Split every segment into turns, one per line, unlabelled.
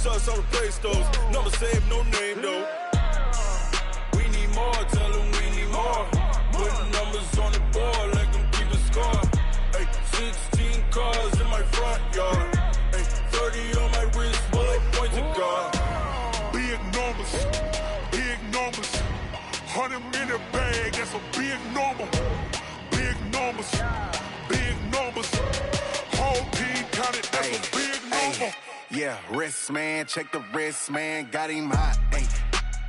sus, I'll replace those. Never save no name though. We need more, tell them we need more. Putting numbers on the board, let them keep a score. Ay, 16 cars in my front yard. Ay, 30 on my wrist, bullet point to God.
Big numbers, big numbers. 100 in a bag, that's a big number. Big numbers, big numbers. Whole team counted, that's a big number.
Yeah, wrist, man, check the wrist, man. Got him hot, ayy.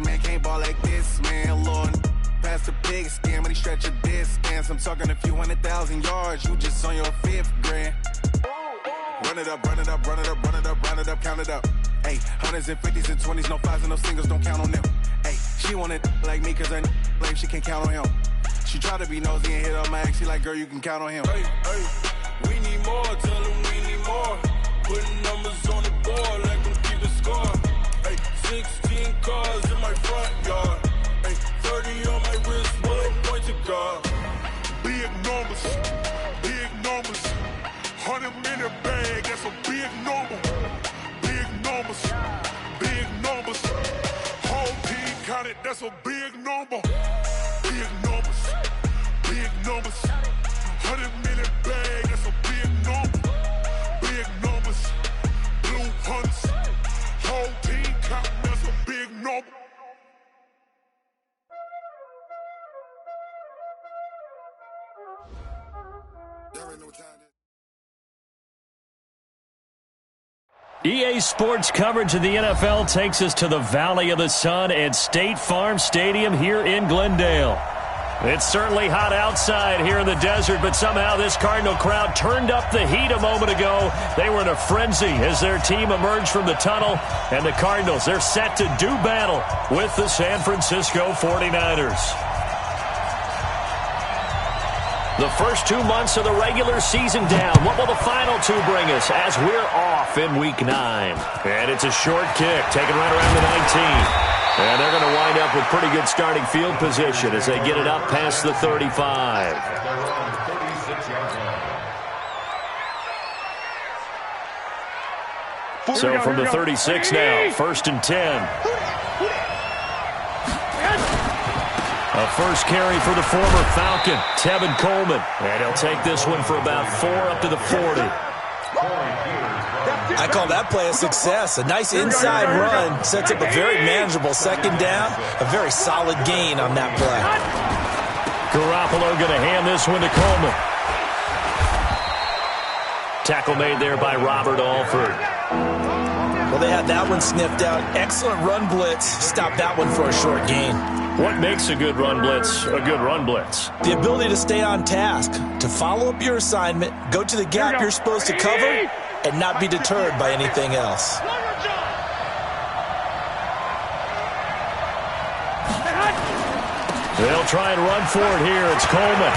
Man, can't ball like this, man. Lord, past the pig skin when he stretch a distance. I'm talking a few 100,000 yards. You just on your 5th grand. Run it up, run it up, run it up, run it up, run it up, count it up. Ayy, 100s and 50s and 20s, no 5s and no singles, don't count on them. Ayy, she want it like me cause I blame she can't count on him. She try to be nosy and hit up my ex, she like, girl, you can count on him.
Hey, hey, we need more, tell them we need more. Putting numbers on the board, let them keep a score. Ay, 16 cars in my front yard. Ay, 30 on my wrist, bullet point to God.
Big numbers, big numbers. 100 in a bag, that's a big number. Big numbers, big numbers. Whole team counted, that's a big number. Big numbers, big numbers. 100 in a bag, that's a big number. Big numbers, blue hunts. Whole team counting, that's a big number.
There ain't no time.
EA Sports coverage of the NFL takes us to the Valley of the Sun at State Farm Stadium here in Glendale. It's certainly hot outside here in the desert, but somehow this Cardinal crowd turned up the heat a moment ago. They were in a frenzy as their team emerged from the tunnel, and the Cardinals, they're set to do battle with the San Francisco 49ers. The first 2 months of the regular season down. What will the final 2 bring us as we're off in Week 9? And it's a short kick, taken right around the 19. And they're going to wind up with pretty good starting field position as they get it up past the 35. So from the 36 now, 1st and 10. A first carry for the former Falcon, Tevin Coleman. And he'll take this one for about 4 up to the 40.
I call that play a success. A nice inside run sets up a very manageable second down. A very solid gain on that play.
Garoppolo going to hand this one to Coleman. Tackle made there by Robert Alford.
Well, they had that one sniffed out. Excellent run blitz. Stop that one for a short gain.
What makes a good run blitz a good run blitz?
The ability to stay on task, to follow up your assignment, go to the gap you're supposed to cover, and not be deterred by anything else.
They'll try and run for it here. It's Coleman.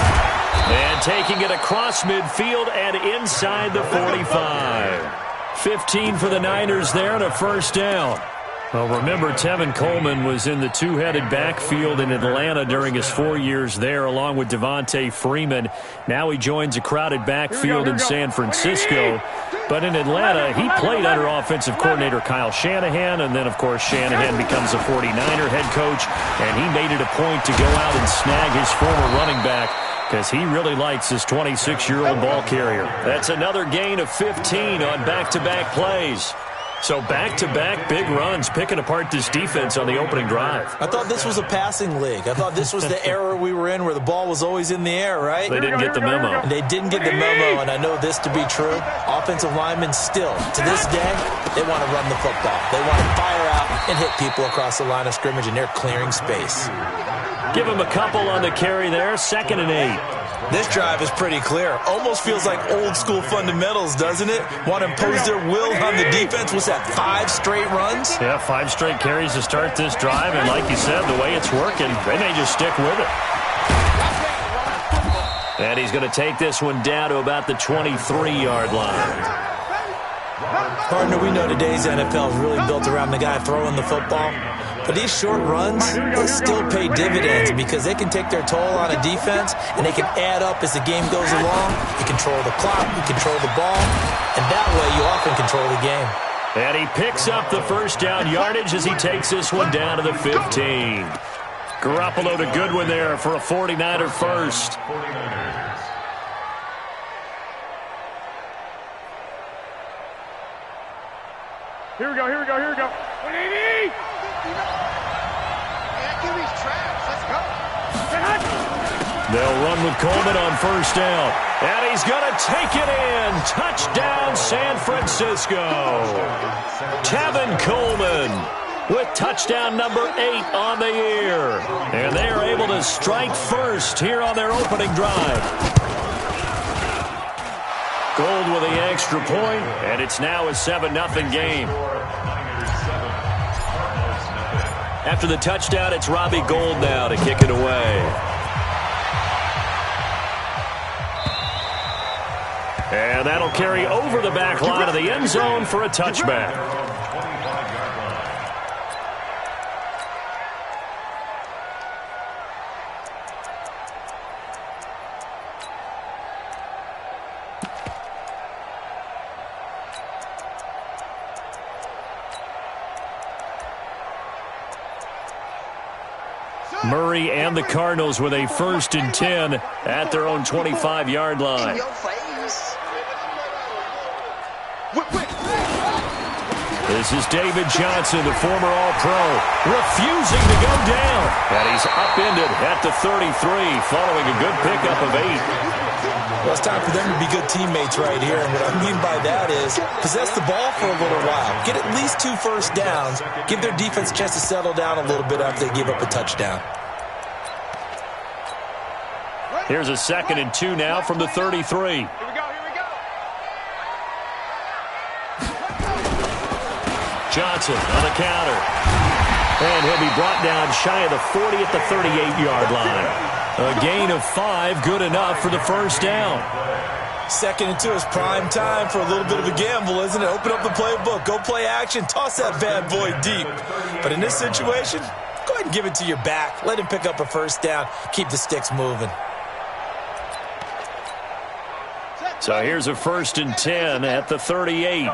And taking it across midfield and inside the 45. 15 for the Niners there and a first down. Well, remember, Tevin Coleman was in the two-headed backfield in Atlanta during his 4 years there, along with Devontae Freeman. Now he joins a crowded backfield in San Francisco. But in Atlanta, he played under offensive coordinator Kyle Shanahan, and then, of course, Shanahan becomes a 49er head coach, and he made it a point to go out and snag his former running back because he really likes his 26-year-old ball carrier. That's another gain of 15 on back-to-back plays. So back-to-back big runs, picking apart this defense on the opening drive.
I thought this was a passing league. I thought this was the era we were in where the ball was always in the air, right?
They didn't get the memo.
And they didn't get the memo, and I know this to be true. Offensive linemen still, to this day, they want to run the football. They want to fire out and hit people across the line of scrimmage, and they're clearing space.
Give him a couple on the carry there, 2nd and 8.
This drive is pretty clear. Almost feels like old-school fundamentals, doesn't it? Want to impose their will on the defense. Was that 5 straight runs?
Yeah, 5 straight carries to start this drive, and like you said, the way it's working, they may just stick with it. And he's going to take this one down to about the 23-yard line.
Partner, we know today's NFL is really built around the guy throwing the football. But these short runs, they still pay dividends because they can take their toll on a defense, and they can add up as the game goes along. You control the clock, you control the ball, and that way you often control the game.
And he picks up the first down yardage as he takes this one down to the 15. Garoppolo to Goodwin there for a 49er first.
Here we go. 180! Let's go.
They'll run with Coleman on first down. And he's going to take it in. Touchdown, San Francisco. Tevin Coleman with touchdown number 8 on the year. And they are able to strike first here on their opening drive. Gold with the extra point, and it's now a 7-0 game. After the touchdown, it's Robbie Gould now to kick it away. And that'll carry over the back line of the end zone for a touchback. Murray and the Cardinals with a 1st and 10 at their own 25-yard line. This is David Johnson, the former All-Pro, refusing to go down. And he's upended at the 33 following a good pickup of 8.
Well, it's time for them to be good teammates right here. And what I mean by that is possess the ball for a little while. Get at least 2 first downs. Give their defense a chance to settle down a little bit after they give up a touchdown.
Here's a 2nd and 2 now from the 33. Johnson on the counter. And he'll be brought down shy of the 40 at the 38-yard line. A gain of 5, good enough for the first down.
2nd and 2 is prime time for a little bit of a gamble, isn't it? Open up the playbook, go play action, toss that bad boy deep. But in this situation, go ahead and give it to your back. Let him pick up a first down, keep the sticks moving.
So here's a 1st and 10 at the 38.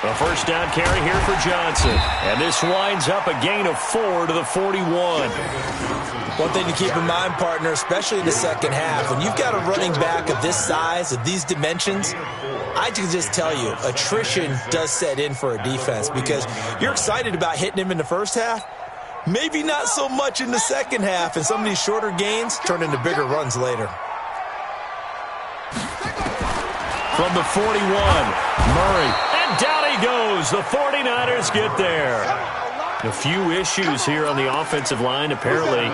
A first down carry here for Johnson. And this winds up a gain of 4 to the 41.
One thing to keep in mind, partner, especially in the second half, when you've got a running back of this size, of these dimensions, I can just tell you, attrition does set in for a defense because you're excited about hitting him in the first half. Maybe not so much in the second half, and some of these shorter gains turn into bigger runs later.
From the 41, Murray. And down he goes. The 49ers get there. A few issues here on the offensive line. Apparently,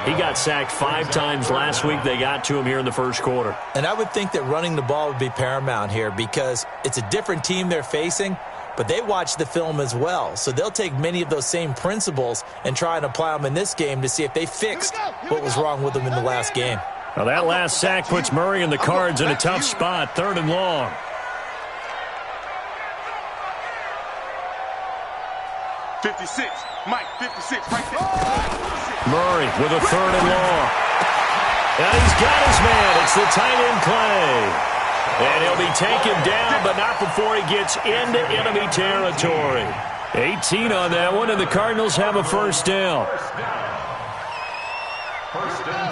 he got sacked 5 times last week. They got to him here in the first quarter.
And I would think that running the ball would be paramount here because it's a different team they're facing, but they watch the film as well. So they'll take many of those same principles and try and apply them in this game to see if they fixed what was wrong with them in the last game.
Now that last sack puts Murray and the Cards in a tough spot, 3rd and long.
Mike, 56, right there.
Murray with a 3rd and long. And he's got his man. It's the tight end play. And he'll be taken down, but not before he gets into enemy territory. 18 on that one, and the Cardinals have a first down.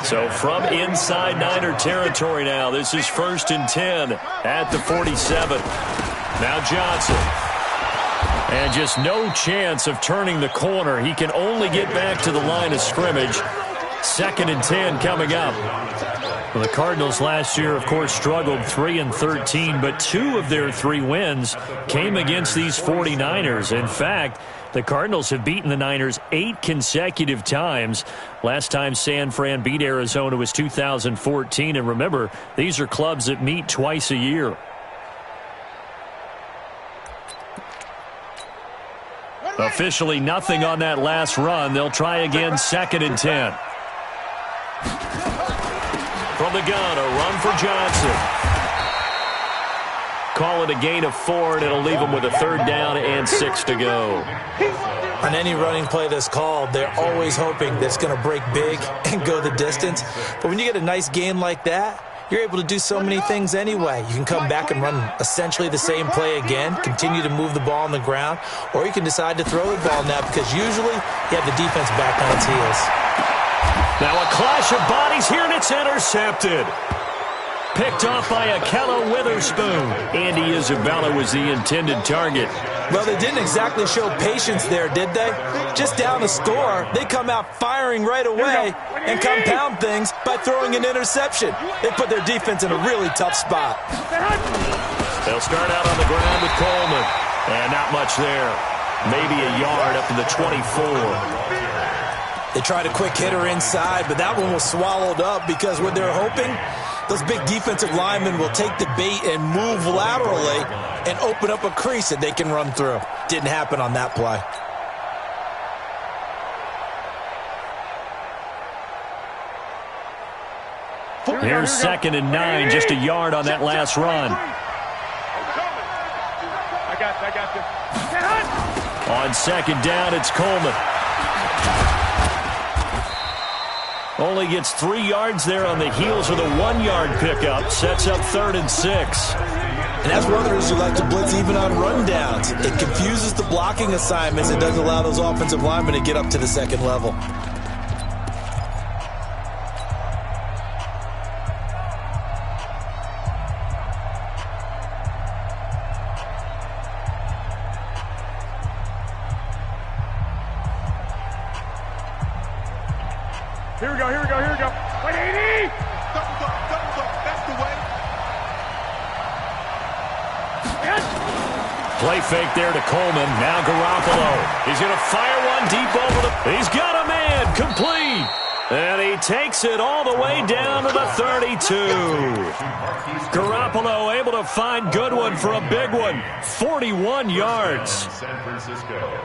So from inside Niner territory now, this is 1st and 10 at the 47. Now Johnson. And just no chance of turning the corner. He can only get back to the line of scrimmage. 2nd and 10 coming up. Well, the Cardinals last year, of course, struggled 3-13, but 2 of their 3 wins came against these 49ers. In fact, the Cardinals have beaten the Niners 8 consecutive times. Last time San Fran beat Arizona was 2014. And remember, these are clubs that meet twice a year. Officially nothing on that last run. They'll try again, 2nd and 10. From the gun, a run for Johnson. Call it a gain of 4, and it'll leave them with a 3rd down and 6 to go.
On any running play that's called, they're always hoping that it's going to break big and go the distance. But when you get a nice gain like that, you're able to do so many things anyway. You can come back and run essentially the same play again, continue to move the ball on the ground, or you can decide to throw the ball now because usually you have the defense back on its heels.
Now a clash of bodies here, and it's intercepted. Picked off by Akello Witherspoon. Andy Isabella was the intended target.
Well, they didn't exactly show patience there, did they? Just down a score, they come out firing right away and compound things by throwing an interception. They put their defense in a really tough spot.
They'll start out on the ground with Coleman. And not much there. Maybe a yard up to the 24.
They tried a quick hitter inside, but that one was swallowed up because what they're hoping, those big defensive linemen will take the bait and move laterally and open up a crease that they can run through. Didn't happen on that play.
Here's 2nd and 9, just a yard on that last run.
I got this.
On 2nd down, it's Coleman. Only gets 3 yards there on the heels of the 1-yard pickup. Sets up 3rd and 6.
And that's one of the reasons you like to blitz even on rundowns. It confuses the blocking assignments and doesn't allow those offensive linemen to get up to the second level.
Here we go. 180!
Double up. That's the way.
Play fake there to Coleman. Now Garoppolo. He's going to fire one deep over the... He's got a man. Complete. And he takes it all the way down to the 32. Garoppolo able to find Goodwin for a big one. 41 yards.
San Francisco.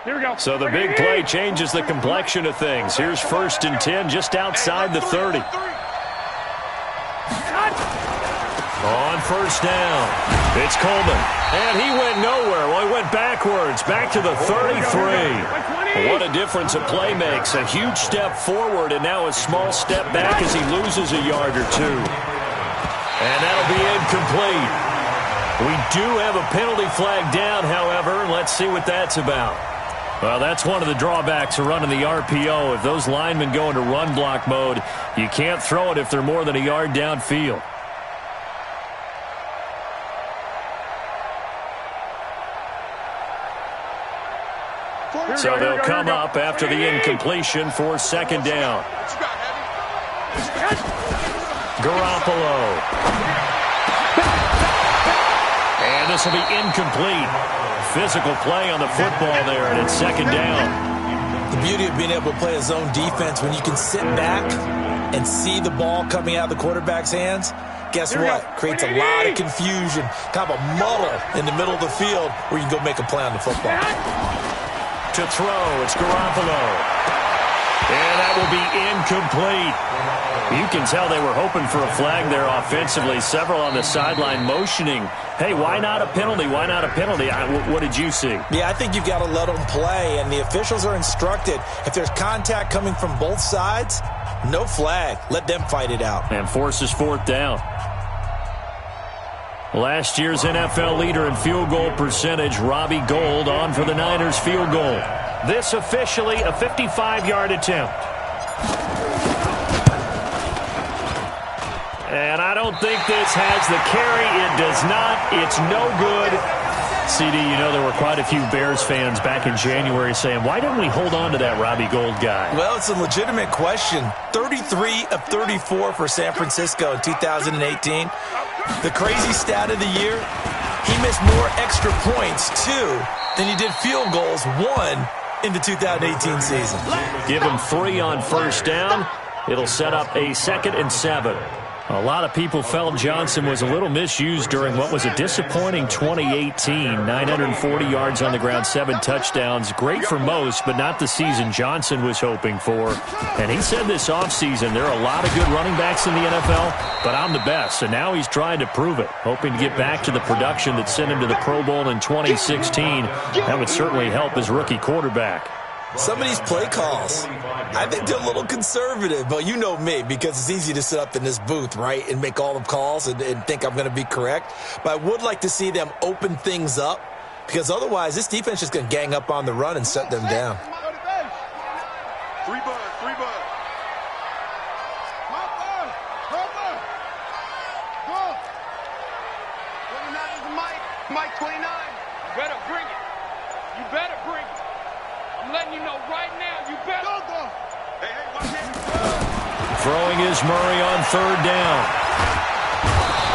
Here we go.
So the big play changes the complexion of things. Here's 1st and 10 just outside the 30. On 1st down, it's Coleman. And he went nowhere. Well, he went backwards, back to the 33. What a difference a play makes. A huge step forward and now a small step back as he loses a yard or two. And that'll be incomplete. We do have a penalty flag down, however. Let's see what that's about. Well, that's one of the drawbacks of running the RPO. If those linemen go into run block mode, you can't throw it if they're more than a yard downfield. So they'll come up after the incompletion for 2nd down. Garoppolo. And this will be incomplete. Physical play on the football there, and it's 2nd down.
The beauty of being able to play a zone defense, when you can sit back and see the ball coming out of the quarterback's hands, guess what? Creates a lot of confusion, kind of a muddle in the middle of the field where you can go make a play on the football.
To throw, it's Garoppolo. And that will be incomplete. You can tell they were hoping for a flag there offensively. Several on the sideline motioning. Hey, why not a penalty? Why not a penalty? What did you see?
Yeah, I think you've got to let them play, and the officials are instructed. If there's contact coming from both sides, no flag. Let them fight it out.
And forces 4th down. Last year's NFL leader in field goal percentage, Robbie Gould, on for the Niners field goal. This officially a 55-yard attempt. And I don't think this has the carry. It does not. It's no good. CD, you know there were quite a few Bears fans back in January saying, why didn't we hold on to that Robbie Gould guy?
Well, it's a legitimate question. 33 of 34 for San Francisco in 2018. The crazy stat of the year, he missed more extra points, too, than he did field goals, 1 in the 2018 season.
Give him 3 on 1st down. It'll set up a 2nd and 7. A lot of people felt Johnson was a little misused during what was a disappointing 2018. 940 yards on the ground, 7 touchdowns. Great for most, but not the season Johnson was hoping for. And he said this offseason, there are a lot of good running backs in the NFL, but I'm the best. And now he's trying to prove it, hoping to get back to the production that sent him to the Pro Bowl in 2016. That would certainly help his rookie quarterback.
Some of these play calls, I think they're a little conservative, but you know me, because it's easy to sit up in this booth, right, and make all the calls and think I'm going to be correct. But I would like to see them open things up, because otherwise this defense is going to gang up on the run and shut them down.
Free bud.
Mike 29. You better bring it. You better bring it. I'm letting you know right now, you better. Go. Hey, watch it.
Throwing is Murray on third down.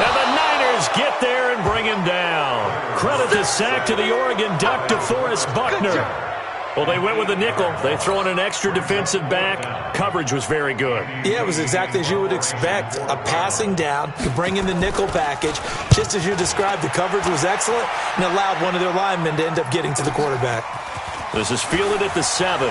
And the Niners get there and bring him down. Credit the sack to the Oregon Duck, DeForest Buckner. Well, they went with a nickel. They throw in an extra defensive back. Coverage was very good.
Yeah, it was exactly as you would expect. A passing down to bring in the nickel package. Just as you described, the coverage was excellent and allowed one of their linemen to end up getting to the quarterback.
This is fielded at the 7.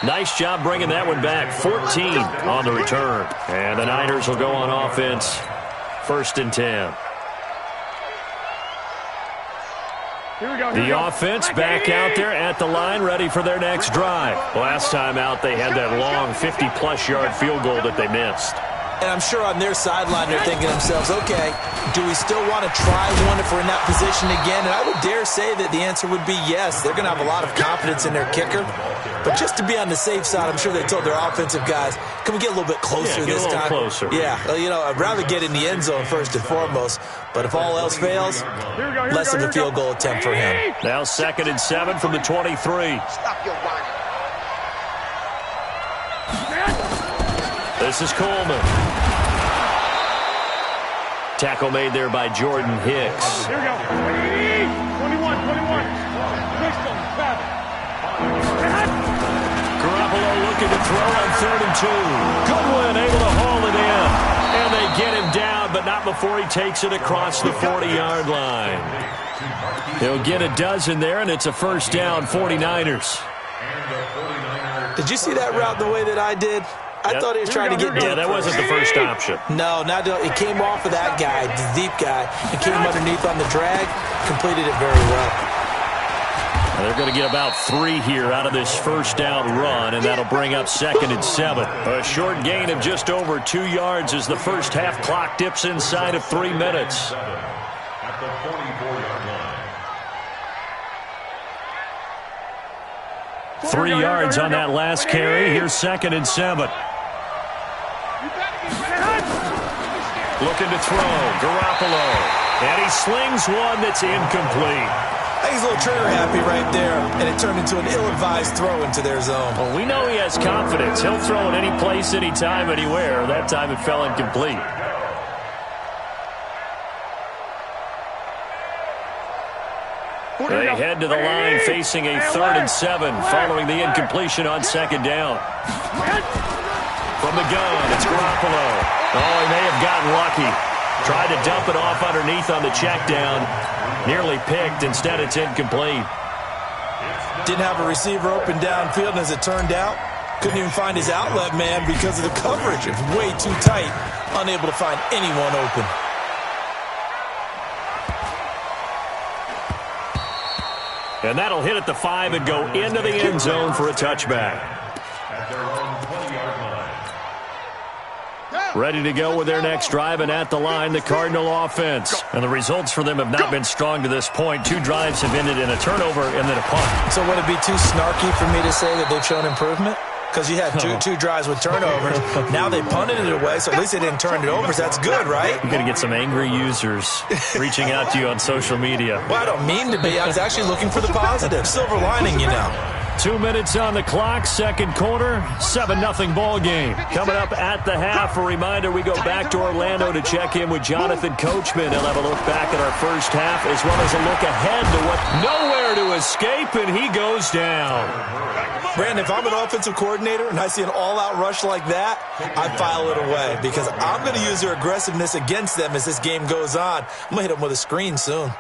Nice job bringing that one back. 14 on the return. And the Niners will go on offense. 1st and 10. The offense back out there at the line, ready for their next drive. Last time out, they had that long 50-plus yard field goal that they missed.
And I'm sure on their sideline they're thinking to themselves, okay, do we still want to try one if we're in that position again? And I would dare say that the answer would be yes. They're going to have a lot of confidence in their kicker. But just to be on the safe side, I'm sure they told their offensive guys, can we get a little bit closer this time?
Closer.
Yeah, I'd rather get in the end zone first and foremost. But if all else fails, less of a field goal attempt for him.
Now 2nd and 7 from the 23.
Stop your whining.
This is Coleman. Tackle made there by Jordan Hicks.
Here we go. 21. Pistol, 7.
Garoppolo looking to throw on 3rd and 2. Goodwin able to haul it in. And they get him down, but not before he takes it across the 40-yard line. He'll get a dozen there, and it's a 1st down, 49ers.
Did you see that route the way that I did? I thought he was trying to get deep.
Yeah, that wasn't the first option.
No, it came off of that guy, the deep guy. It came underneath on the drag, completed it very well.
They're going to get about 3 here out of this 1st down run, and that'll bring up 2nd and 7. A short gain of just over 2 yards as the first half clock dips inside of 3 minutes.
At the 44-yard line.
3 yards on that last carry. Here's 2nd and 7. Looking to throw. Garoppolo. And he slings one that's incomplete.
I think he's a little trigger happy right there, and it turned into an ill-advised throw into their zone.
Well, we know he has confidence. He'll throw it any place, anytime, anywhere. That time it fell incomplete. They head to the line facing a 3rd and 7 following the incompletion on 2nd down. From the gun, it's Garoppolo. Oh, he may have gotten lucky. Tried to dump it off underneath on the check down. Nearly picked. Instead, it's incomplete.
Didn't have a receiver open downfield, and as it turned out, couldn't even find his outlet man because of the coverage. It was way too tight. Unable to find anyone open.
And that'll hit at the 5 and go into the end zone for a touchback.
At their own 20-yard line.
Ready to go with their next drive, and at the line, the Cardinal offense. And the results for them have not been strong to this point. 2 drives have ended in a turnover and then a punt.
So would it be too snarky for me to say that they've shown improvement? Because you had two drives with turnovers. Now they punted it away, so at least they didn't turn it over, so that's good, right?
You're going to get some angry users reaching out to you on social media.
Well, I don't mean to be. I was actually looking for the positive. Silver lining,
2 minutes on the clock, 2nd quarter, 7-0 ball game. Coming up at the half, a reminder, we go back to Orlando to check in with Jonathan Coachman. He'll have a look back at our first half, as well as a look ahead to what nowhere to escape, and he goes down.
Brandon, if I'm an offensive coordinator and I see an all-out rush like that, I file it away because I'm going to use their aggressiveness against them as this game goes on. I'm going to hit them with a screen soon.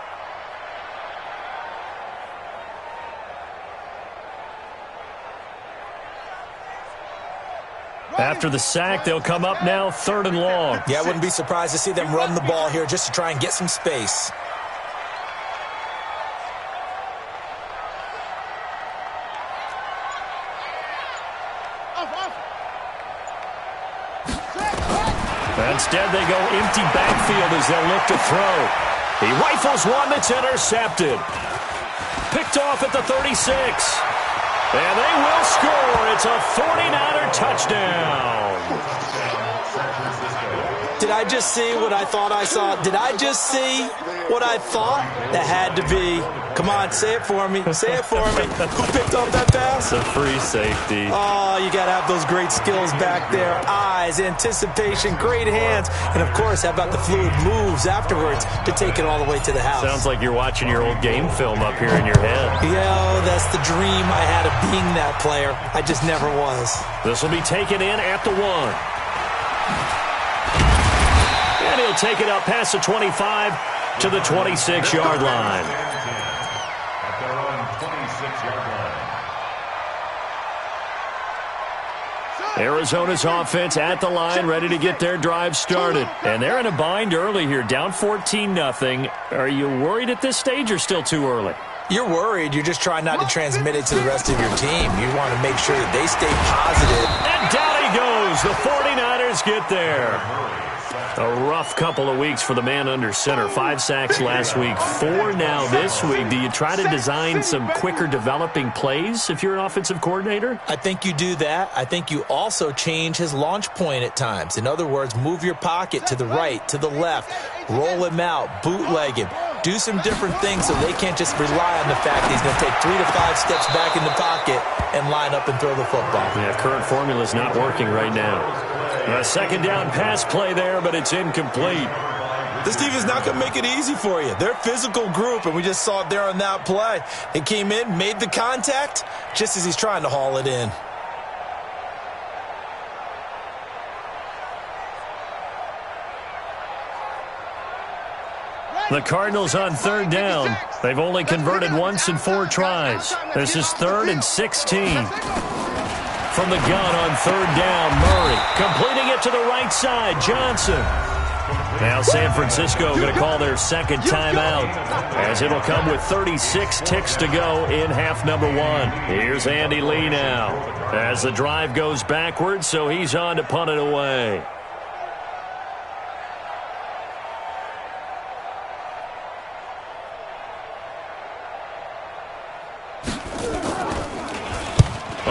After the sack, they'll come up now 3rd and long.
Yeah, I wouldn't be surprised to see them run the ball here just to try and get some space.
Instead, they go empty backfield as they'll look to throw. He rifles one that's intercepted. Picked off at the 36. And they will score. It's a 49er touchdown.
Did I just see what I thought I saw? Did I just see what I thought? That had to be. Come on, say it for me. Say it for me. Who picked up that pass?
It's a free safety.
Oh, you got to have those great skills back there. Eyes, anticipation, great hands. And, of course, how about the fluid moves afterwards to take it all the way to the house?
Sounds like you're watching your old game film up here in your head.
Yeah, that's the dream I had of being that player. I just never was.
This will be taken in at the 1. And he'll take it up past the 25 to the 26-yard line.
At their own 26-yard line.
Arizona's offense at the line, ready to get their drive started. And they're in a bind early here, down 14-0. Are you worried at this stage or still too early?
You're worried. You're just trying not to transmit it to the rest of your team. You want to make sure that they stay positive.
And down he goes. The 49ers get there. A rough couple of weeks for the man under center. 5 sacks last week, 4 now this week. Do you try to design some quicker developing plays if you're an offensive coordinator?
I think you do that. I think you also change his launch point at times. In other words, move your pocket to the right, to the left, roll him out, bootleg him. Do some different things so they can't just rely on the fact that he's going to take 3 to 5 steps back in the pocket and line up and throw the football.
Yeah, current formula is not working right now. A second down pass play there, but it's incomplete.
This team is not going to make it easy for you. They're a physical group, and we just saw it there on that play. It came in, made the contact, just as he's trying to haul it in.
The Cardinals on third down. They've only converted once in 4 tries. This is 3rd and 16. From the gun on third down, Murray completing it to the right side, Johnson. Now San Francisco going to call their second timeout as it'll come with 36 ticks to go in half number 1. Here's Andy Lee now as the drive goes backwards, so he's on to punt it away.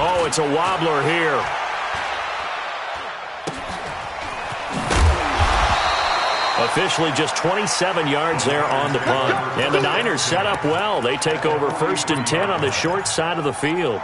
Oh, it's a wobbler here. Officially just 27 yards there on the punt. And the Niners set up well. They take over 1st and 10 on the short side of the field.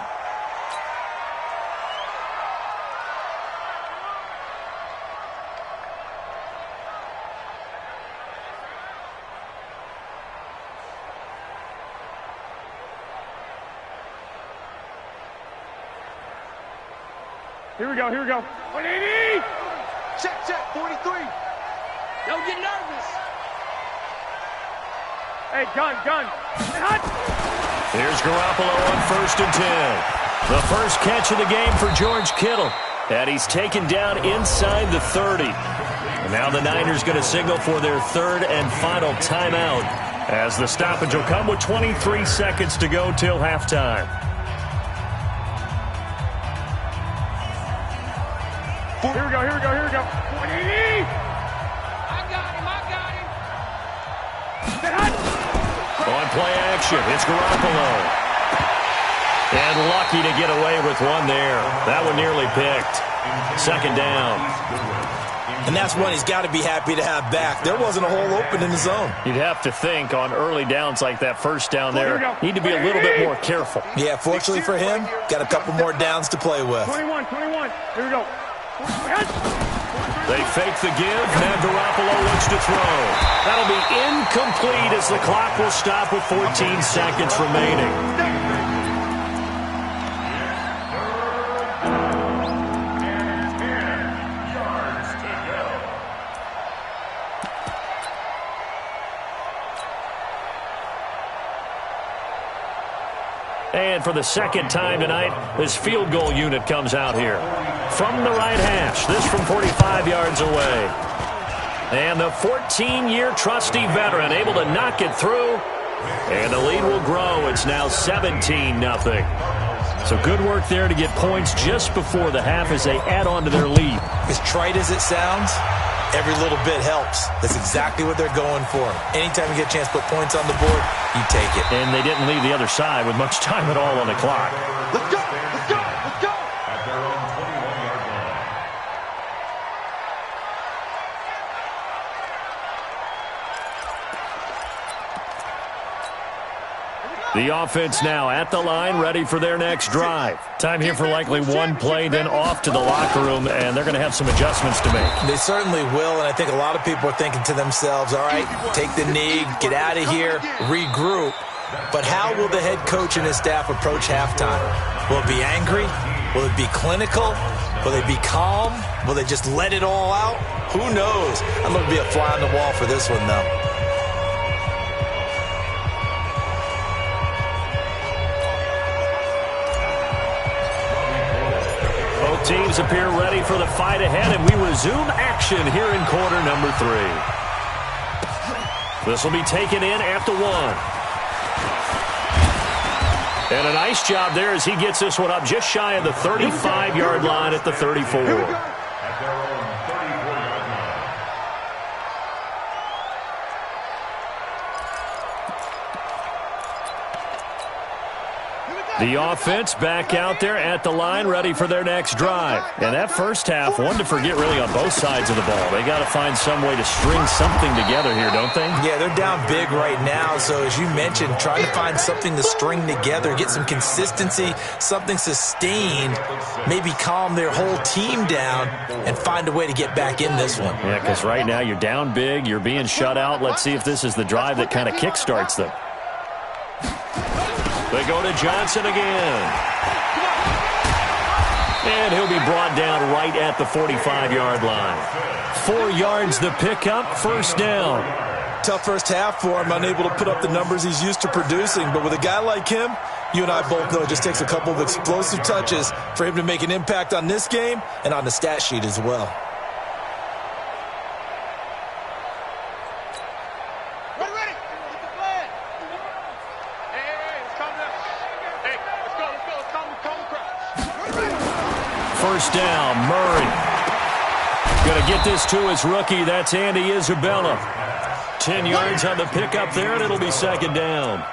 Here we go, here we go. 180!
Check, 43. Don't get nervous.
Hey, gun. Hot.
Here's Garoppolo on 1st and 10. The first catch of the game for George Kittle. And he's taken down inside the 30. And now the Niners going to signal for their 3rd and final timeout as the stoppage will come with 23 seconds to go till halftime.
Here we go. 180!
I got him.
On play action, it's Garoppolo. And lucky to get away with one there. That one nearly picked. 2nd down.
And that's one he's got to be happy to have back. There wasn't a hole open in the zone.
You'd have to think on early downs like that first down there, need to be a little bit more careful.
Yeah, fortunately for him, got a couple more downs to play with.
21. Here we go.
They fake the give. Now Garoppolo looks to throw. That'll be incomplete as the clock will stop with 14 seconds remaining. And for the second time tonight, this field goal unit comes out here. From the right hash, this from 45 yards away. And the 14-year trusty veteran able to knock it through. And the lead will grow. It's now 17-0. So good work there to get points just before the half as they add on to their lead.
As trite as it sounds, Every little bit helps. That's exactly what they're going for. Anytime you get a chance to put points on the board, you take it.
And they didn't leave the other side with much time at all on the clock.
Let's go! Let's go! Let's go!
At their own 21-yard line.
The offense now at the line, ready for their next drive. Time here for likely one play, then off to the locker room, and they're going to have some adjustments to make.
They certainly will, and I think a lot of people are thinking to themselves, all right, take the knee, get out of here, regroup. But how will the head coach and his staff approach halftime? Will it be angry? Will it be clinical? Will they be calm? Will they just let it all out? Who knows? I'm going to be a fly on the wall for this one, though.
Teams appear ready for the fight ahead, and we resume action here in quarter number 3. This will be taken in at the 1. And a nice job there as he gets this one up just shy of the 35-yard line at the 34.
At their own 34-yard line.
The offense back out there at the line, ready for their next drive. And that first half, one to forget really on both sides of the ball. They got to find some way to string something together here, don't they?
Yeah, they're down big right now. So as you mentioned, trying to find something to string together, get some consistency, something sustained, maybe calm their whole team down and find a way to get back in this one.
Yeah, because right now you're down big, you're being shut out. Let's see if this is the drive that kind of kickstarts them. They go to Johnson again. And he'll be brought down right at the 45-yard line. 4 yards the pickup, first down.
Tough first half for him, unable to put up the numbers he's used to producing. But with a guy like him, you and I both know it just takes a couple of explosive touches for him to make an impact on this game and on the stat sheet as well.
First down, Murray. Going to get this to his rookie. That's Andy Isabella. 10 yards on the pickup there, and it'll be second down.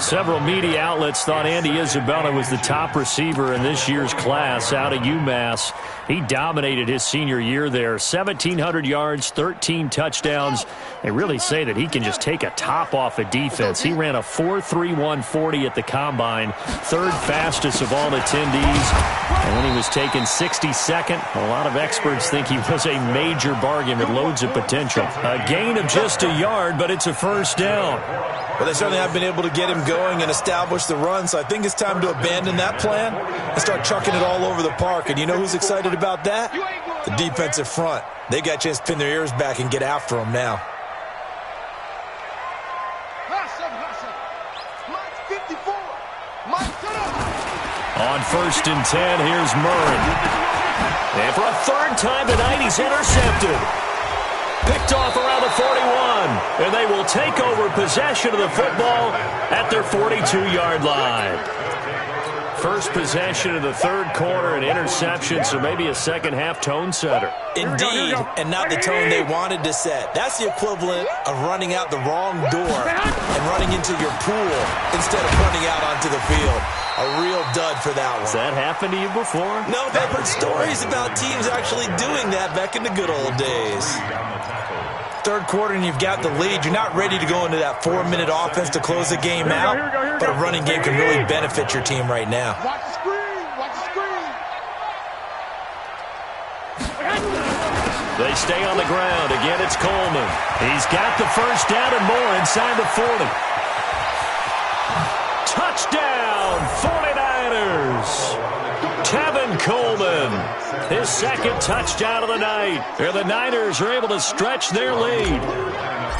Several media outlets thought Andy Isabella was the top receiver in this year's class out of UMass. He dominated his senior year there. 1,700 yards, 13 touchdowns. They really say that he can just take a top off a defense. He ran a 4.31 40 at the Combine, third fastest of all attendees. And when he was taken 62nd, a lot of experts think he was a major bargain with loads of potential. A gain of just a yard, but it's a first down.
Well, they certainly have been able to get him going and establish the run, so I think it's time to abandon that plan and start chucking it all over the park. And you know who's excited about that? The defensive front. They got a chance to pin their ears back and get after him now.
On first and 10, here's Murray. And for a third time tonight, he's intercepted. Picked off around the 41, and they will take over possession of the football at their 42-yard line. First possession of the third quarter, an interception, so maybe a second-half tone setter.
Indeed, and not the tone they wanted to set. That's the equivalent of running out the wrong door and running into your pool instead of running out onto the field. A real dud for that one.
Has that happened to you before?
No, but I've heard stories about teams actually doing that back in the good old days. Third quarter and you've got the lead. You're not ready to go into that 4-minute offense to close the game out, but a running game can really benefit your team right now.
Watch the screen. Watch the screen.
They stay on the ground. Again, it's Coleman. He's got the first down and more inside the 40. Touchdown, 49ers. Tevin Coleman, his second touchdown of the night. And the Niners are able to stretch their lead.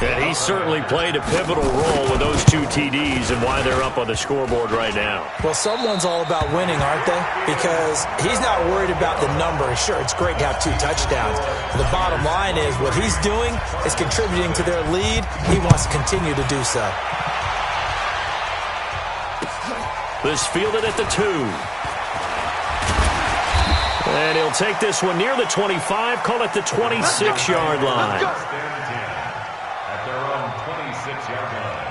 And he certainly played a pivotal role with those 2 TDs and why they're up on the scoreboard right now.
Well, someone's all about winning, aren't they? Because he's not worried about the number. Sure, it's great to have 2 touchdowns. But the bottom line is what he's doing is contributing to their lead. He wants to continue to do so. This
fielded at the 2. And he'll take this one near the 25, call it the 26-yard line.
At their own 26-yard line.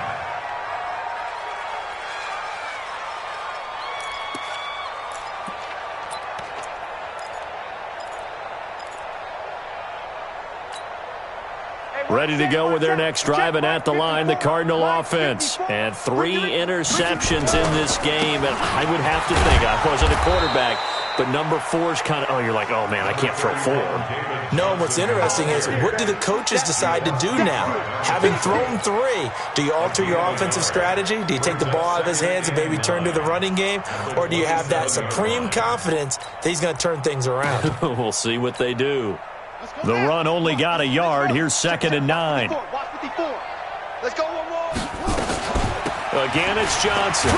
Ready to go with their next drive, and at the line, the Cardinal offense. And 3 interceptions in this game, and I would have to think, I wasn't a quarterback, but number 4 is kind of, you're like, oh, man, I can't throw 4.
No, and what's interesting is, what do the coaches decide to do now? Having thrown 3, do you alter your offensive strategy? Do you take the ball out of his hands and maybe turn to the running game? Or do you have that supreme confidence that he's going to turn things around?
We'll see what they do. The run only got a yard. Here's 2nd and 9.
Let's go one more.
Again, it's Johnson.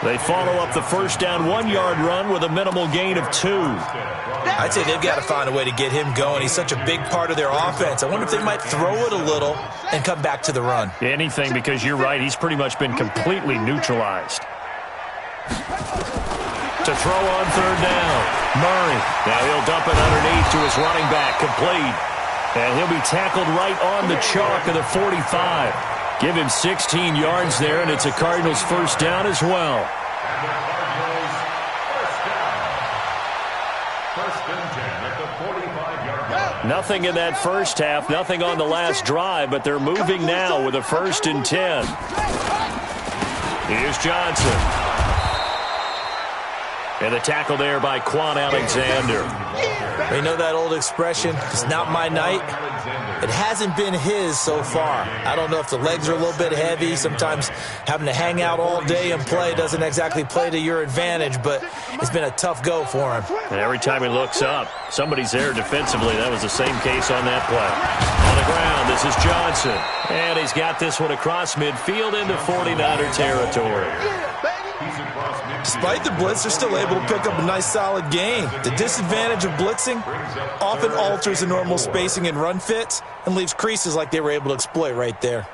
They follow up the first down 1-yard run with a minimal gain of 2.
I'd say they've got to find a way to get him going. He's such a big part of their offense. I wonder if they might throw it a little and come back to the run.
Anything, because you're right. He's pretty much been completely neutralized. To throw on 3rd down. Murray. Now he'll dump it underneath to his running back. Complete. And he'll be tackled right on the chalk of the 45. Give him 16 yards there, and it's a Cardinals first down as well.
And the Cardinals first down. 1st and 10 at the 45-yard line.
Nothing in that first half, nothing on the last drive, but they're moving now with a 1st and 10. Here's Johnson. And the tackle there by Quan Alexander.
You know that old expression, it's not my night? It hasn't been his so far. I don't know if the legs are a little bit heavy. Sometimes having to hang out all day and play doesn't exactly play to your advantage, but it's been a tough go for him.
And every time he looks up, somebody's there defensively. That was the same case on that play. On the ground, this is Johnson. And he's got this one across midfield into 49er territory.
Despite the blitz, they're still able to pick up a nice solid gain. The disadvantage of blitzing often alters the normal spacing and run fits and leaves creases like they were able to exploit right there.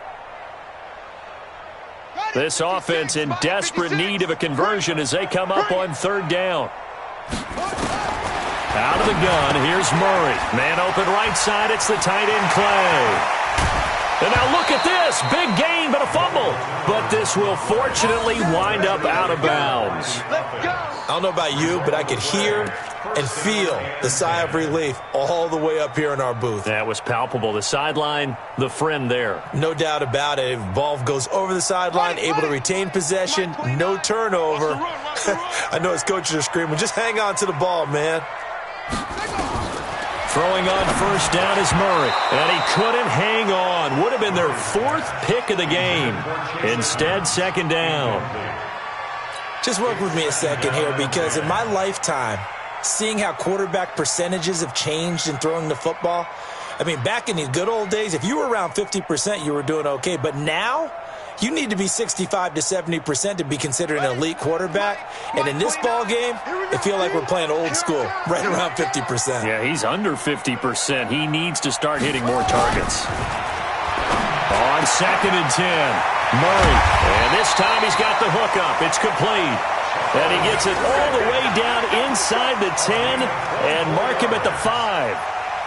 This offense in desperate need of a conversion as they come up on 3rd down. Out of the gun, here's Murray. Man open right side, it's the tight end Clay. And now look at this. Big gain, but a fumble. But this will fortunately wind up out of bounds.
I don't know about you, but I could hear and feel the sigh of relief all the way up here in our booth.
That was palpable. The sideline, the friend there.
No doubt about it. If ball goes over the sideline, able to retain possession, no turnover. I know his coaches are screaming, just hang on to the ball, man.
Throwing on 1st down is Murray. And he couldn't hang on. Would have been their 4th pick of the game. Instead, 2nd down.
Just work with me a second here, because in my lifetime, seeing how quarterback percentages have changed in throwing the football, I mean, back in the good old days, if you were around 50%, you were doing okay. But now, you need to be 65 to 70% to be considered an elite quarterback. And in this ball game, I feel like we're playing old school, right around 50%.
Yeah, he's under 50%. He needs to start hitting more targets. On 2nd and 10, Murray. And this time he's got the hook up. It's complete. And he gets it all the way down inside the 10 and mark him at the 5.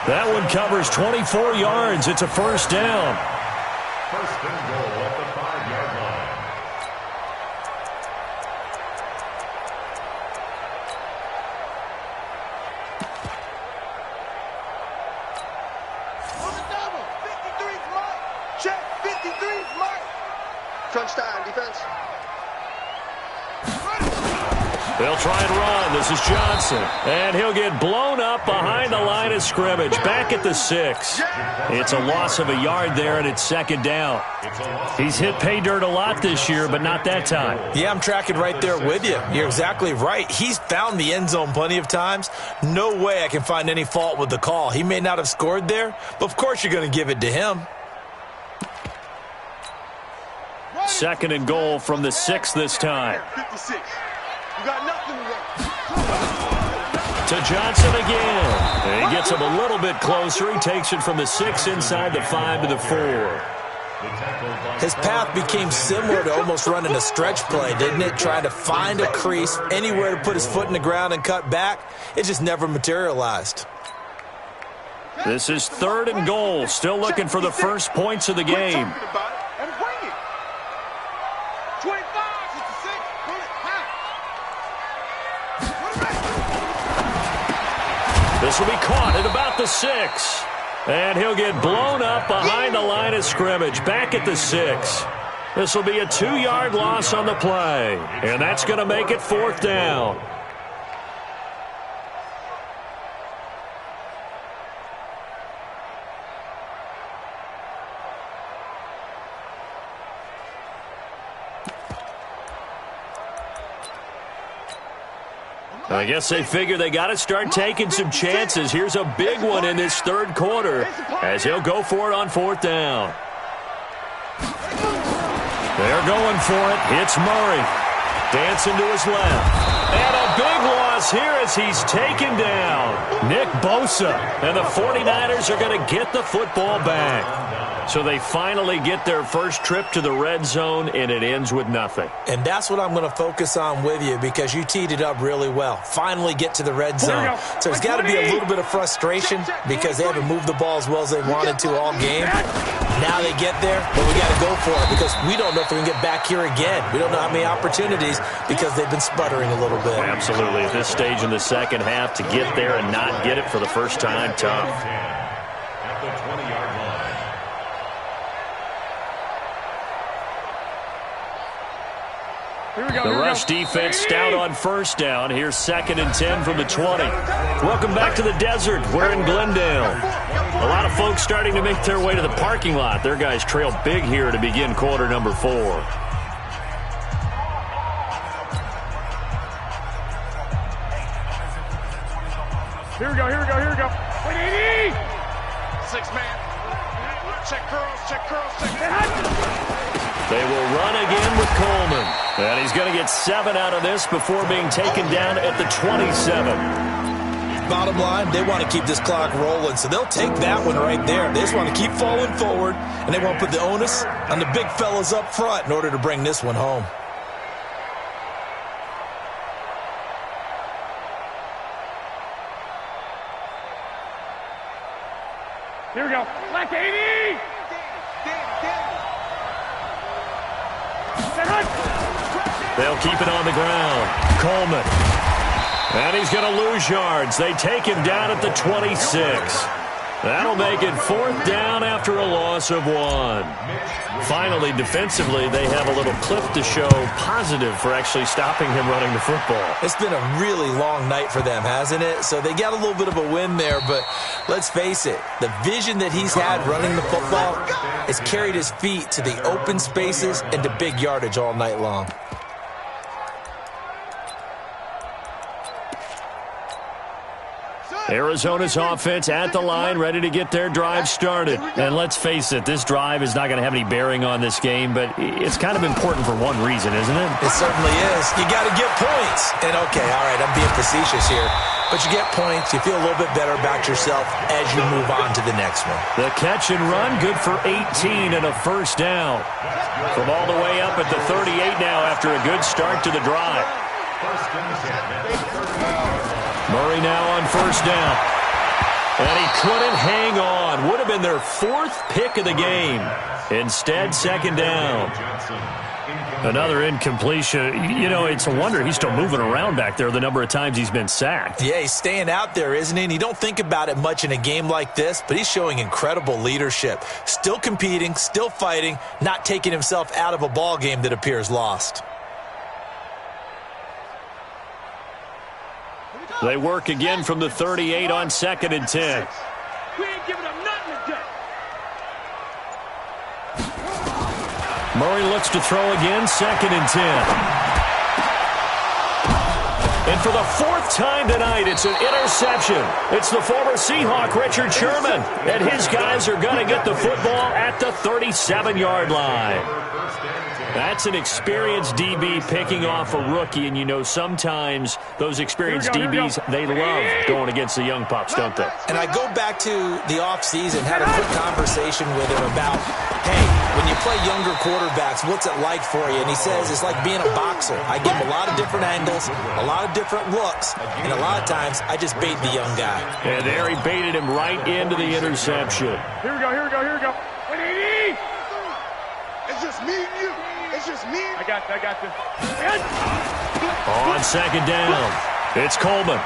That one covers 24 yards. It's a first down.
1st and goal at the 5-yard line.
On the double. 53's Mike. Check. 53's Mike. Crunch time, defense.
They'll try and run. This is Johnson. And he'll get blown up behind the line of scrimmage. Back at the 6. It's a loss of a yard there, and it's 2nd down. He's hit pay dirt a lot this year, but not that time.
Yeah, I'm tracking right there with you. You're exactly right. He's found the end zone plenty of times. No way I can find any fault with the call. He may not have scored there, but of course you're going to give it to him.
2nd and goal from the 6 this time.
56. You got nothing to run.
To Johnson again. And he gets him a little bit closer. He takes it from the 6 inside the 5 to the 4.
His path became similar to almost running a stretch play, didn't it? Trying to find a crease, anywhere to put his foot in the ground and cut back. It just never materialized.
This is 3rd and goal. Still looking for the first points of the game. This will be caught at about the 6. And he'll get blown up behind the line of scrimmage, back at the 6. This will be a 2-yard loss on the play. And that's going to make it 4th down. I guess they figure they got to start taking some chances. Here's a big one in this 3rd quarter as he'll go for it on 4th down. They're going for it. It's Murray. Dancing to his left. And a big loss here as he's taken down. Nick Bosa. And the 49ers are going to get the football back. So they finally get their first trip to the red zone, and it ends with nothing.
And that's what I'm going to focus on with you because you teed it up really well. Finally get to the red zone. So there's got to be a little bit of frustration because they haven't moved the ball as well as they wanted to all game. Now they get there, but we got to go for it because we don't know if we can get back here again. We don't know how many opportunities because they've been sputtering a little bit.
Absolutely. At this stage in the second half, to get there and not get it for the first time, tough.
At the 20-yard line.
The rush defense stout on 1st down. Here's 2nd and 10 from the 20. Welcome back to the desert. We're in Glendale. A lot of folks starting to make their way to the parking lot. Their guys trail big here to begin quarter number 4.
Here we go, here we go, here we go. 180!
6-man. Check curls, check curls, check.
They will run again with Coleman. And he's going to get 7 out of this before being taken down at the 27.
Bottom line, they want to keep this clock rolling, so they'll take that one right there. They just want to keep falling forward, and they want to put the onus on the big fellas up front in order to bring this one home.
Here we go. Black 80!
They'll keep it on the ground. Coleman. And he's going to lose yards. They take him down at the 26. That'll make it 4th down after a loss of 1. Finally, defensively, they have a little clip to show positive for actually stopping him running the football.
It's been a really long night for them, hasn't it? So they got a little bit of a win there, but let's face it, the vision that he's had running the football has carried his feet to the open spaces and to big yardage all night long.
Arizona's offense at the line, ready to get their drive started. And let's face it, this drive is not going to have any bearing on this game, but it's kind of important for one reason, isn't it?
It certainly is. You got to get points. And, okay, all right, I'm being facetious here. But you get points, you feel a little bit better about yourself as you move on to the next one.
The catch and run, good for 18 and a 1st down. From all the way up at the 38 now after a good start to the drive. Murray now on 1st down. And he couldn't hang on. Would have been their 4th pick of the game. Instead, 2nd down. Another incompletion. You know, it's a wonder he's still moving around back there the number of times he's been sacked.
Yeah, he's staying out there, isn't he? And you don't think about it much in a game like this, but he's showing incredible leadership. Still competing, still fighting, not taking himself out of a ball game that appears lost.
They work again from the 38 on 2nd and 10.
We ain't giving them nothing today.
Murray looks to throw again, 2nd and 10. And for the 4th time tonight, it's an interception. It's the former Seahawk, Richard Sherman. And his guys are going to get the football at the 37-yard line. That's an experienced DB picking off a rookie, and you know sometimes those experienced DBs, they love going against the young pups, don't they?
And I go back to the offseason, had a quick conversation with him about, hey, when you play younger quarterbacks, what's it like for you? And he says it's like being a boxer. I give him a lot of different angles, a lot of different looks, and a lot of times I just bait the young guy.
And there he baited him right into the interception.
Here we go, here we go, here we go. 180!
It's just me and you. It's just me.
I got this.
On second down, it's Coleman.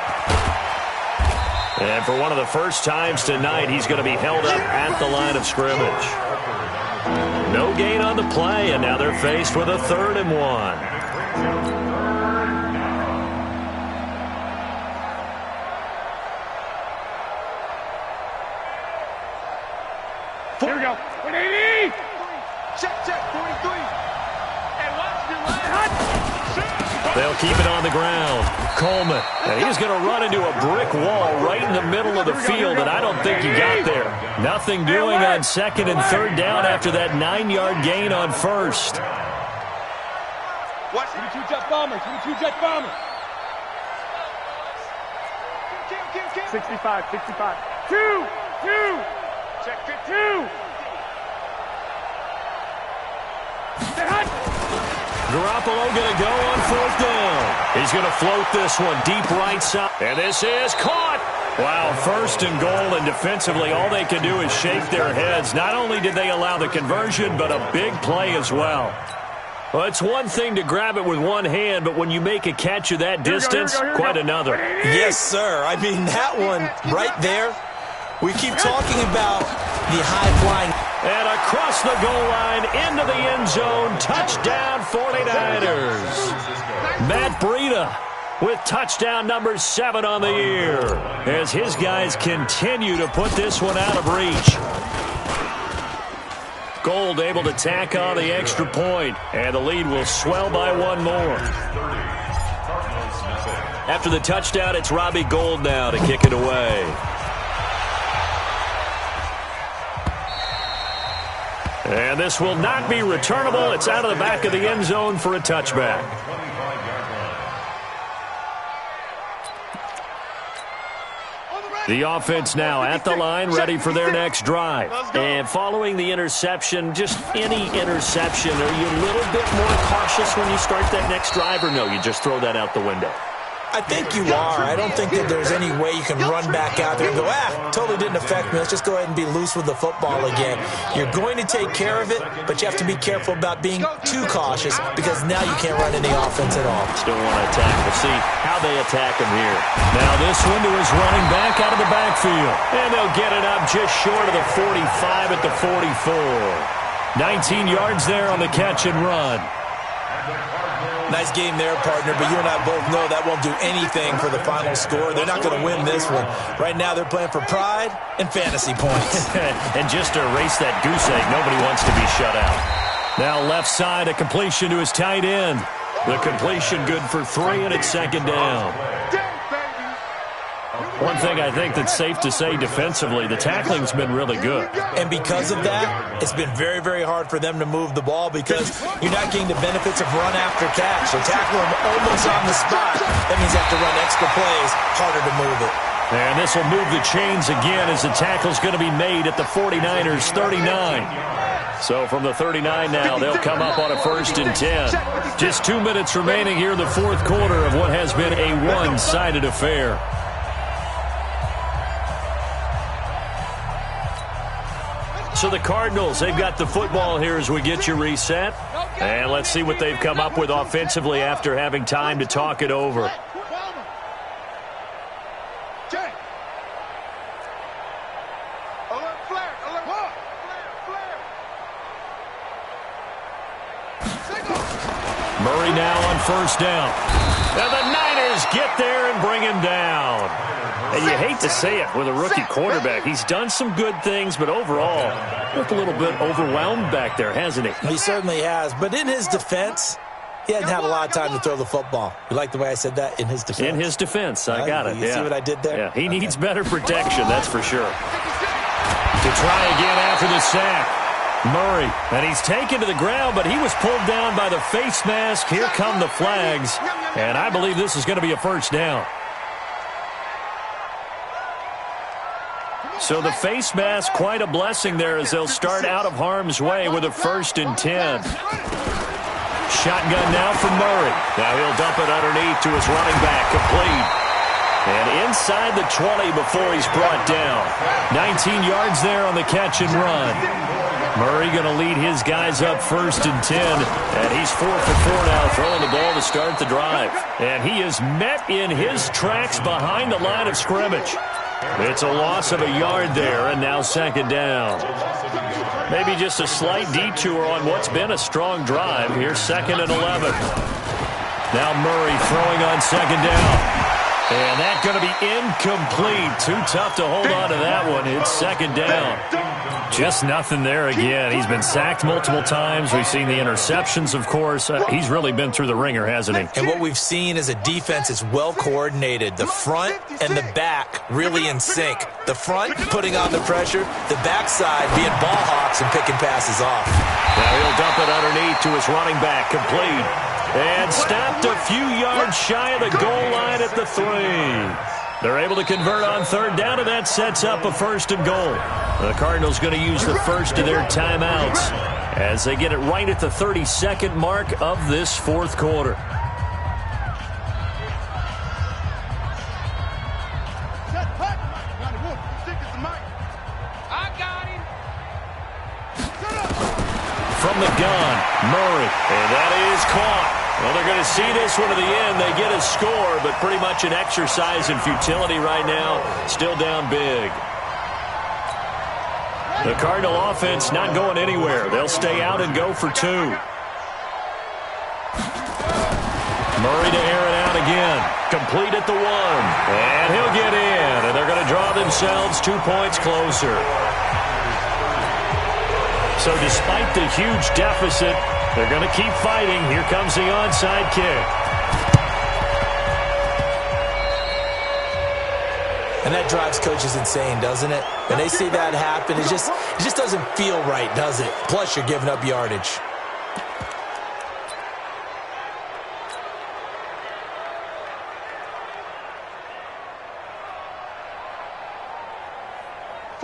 And for one of the first times tonight, he's going to be held up at the line of scrimmage. No gain on the play, and now they're faced with a 3rd and 1.
Here we go. 180!
Check, 43. Hey, watch your line.
They'll keep it on the ground. Coleman. And he's going to run into a brick wall right in the middle of the field, and I don't think he got there. Nothing doing on 2nd and 3rd down after that 9-yard gain on 1st.
Watch 22 jet bombers. 65. 2.
Check 52.
Garoppolo going to go on 4th down. He's going to float this one deep right side. And this is caught. Wow, 1st and goal, and defensively all they can do is shake their heads. Not only did they allow the conversion, but a big play as well. Well, it's one thing to grab it with one hand, but when you make a catch of that distance, quite another.
Yes, sir. I mean, that one right there, we keep talking about the high-flying.
And across the goal line, into the end zone, touchdown 49ers. Matt Breida with touchdown number 7 on the year as his guys continue to put this one out of reach. Gold able to tack on the extra point, and the lead will swell by 1 more. After the touchdown, it's Robbie Gould now to kick it away. And this will not be returnable. It's out of the back of the end zone for a touchback. The offense now at the line, ready for their next drive. And following the interception, just any interception, are you a little bit more cautious when you start that next drive, or no, you just throw that out the window?
I think you are. I don't think that there's any way you can run back out there and go, totally didn't affect me. Let's just go ahead and be loose with the football again. You're going to take care of it, but you have to be careful about being too cautious because now you can't run any offense at all.
Still want to attack. We'll see how they attack him here. Now this one to his running back out of the backfield. And they'll get it up just short of the 45 at the 44. 19 yards there on the catch and run.
Nice game there, partner, but you and I both know that won't do anything for the final score. They're not going to win this one. Right now they're playing for pride and fantasy points.
And just to erase that goose egg, nobody wants to be shut out. Now left side, a completion to his tight end. The completion good for 3, and it's 2nd down. One thing I think that's safe to say defensively, the tackling's been really good.
And because of that, it's been very, very hard for them to move the ball because you're not getting the benefits of run after catch. They tackle them almost on the spot. That means they have to run extra plays, harder to move it.
And this will move the chains again as the tackle's going to be made at the 49ers 39. So from the 39 now, they'll come up on a 1st and 10. Just 2 minutes remaining here in the 4th quarter of what has been a one-sided affair. So the Cardinals, they've got the football here as we get you reset. And let's see what they've come up with offensively after having time to talk it over. Murray now on 1st down. And the Niners get there and bring him down. And you hate to say it with a rookie quarterback. He's done some good things, but overall, looked a little bit overwhelmed back there, hasn't he?
He certainly has. But in his defense, he hadn't had a lot of time to throw the football. You like the way I said that? In his defense?
In his defense. I got it.
You see what I did there?
Yeah, he needs better protection, that's for sure. To try again after the sack. Murray, and he's taken to the ground, but he was pulled down by the face mask. Here come the flags, and I believe this is going to be a first down. So the face mask, quite a blessing there as they'll start out of harm's way with a 1st and 10. Shotgun now from Murray. Now he'll dump it underneath to his running back, complete. And inside the 20 before he's brought down. 19 yards there on the catch and run. Murray going to lead his guys up 1st and 10. And he's 4 for 4 now, throwing the ball to start the drive. And he is met in his tracks behind the line of scrimmage. It's a loss of a yard there, and now 2nd down. Maybe just a slight detour on what's been a strong drive. Here's 2nd and 11. Now Murray throwing on 2nd down. And that's going to be incomplete. Too tough to hold on to that one. It's 2nd down. Just nothing there again. He's been sacked multiple times. We've seen the interceptions, of course. He's really been through the ringer, hasn't he?
And what we've seen is a defense is well coordinated. The front and the back really in sync. The front putting on the pressure. The backside being ball hawks and picking passes off.
Now he'll dump it underneath to his running back. Complete. And stopped a few yards shy of the goal line at the 3. They're able to convert on 3rd down, and that sets up a 1st and goal. The Cardinals going to use the first of their timeouts as they get it right at the 32nd mark of this 4th quarter. From the gun, Murray, and that is caught. Well, they're going to see this one to the end. They get a score, but pretty much an exercise in futility right now. Still down big. The Cardinal offense not going anywhere. They'll stay out and go for 2. Murray to air it out again. Complete at the 1. And he'll get in, and they're going to draw themselves 2 points closer. So despite the huge deficit, they're going to keep fighting. Here comes the onside kick.
And that drives coaches insane, doesn't it? When they see that happen, it just doesn't feel right, does it? Plus, you're giving up yardage.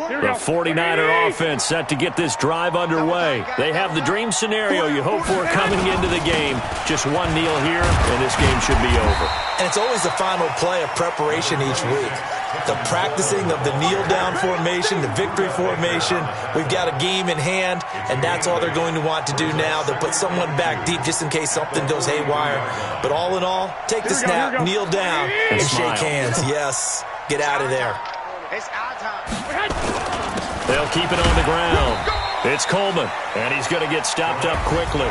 The 49er offense set to get this drive underway. They have the dream scenario you hope for coming into the game. Just one kneel here, and this game should be over.
And it's always the final play of preparation each week. The practicing of the kneel-down formation, the victory formation. We've got a game in hand, and that's all they're going to want to do now. They'll put someone back deep just in case something goes haywire. But all in all, take the snap, kneel down, and shake hands. Yes, get out of there.
It's our time.
They'll keep it on the ground. It's Coleman, and he's going to get stopped up quickly.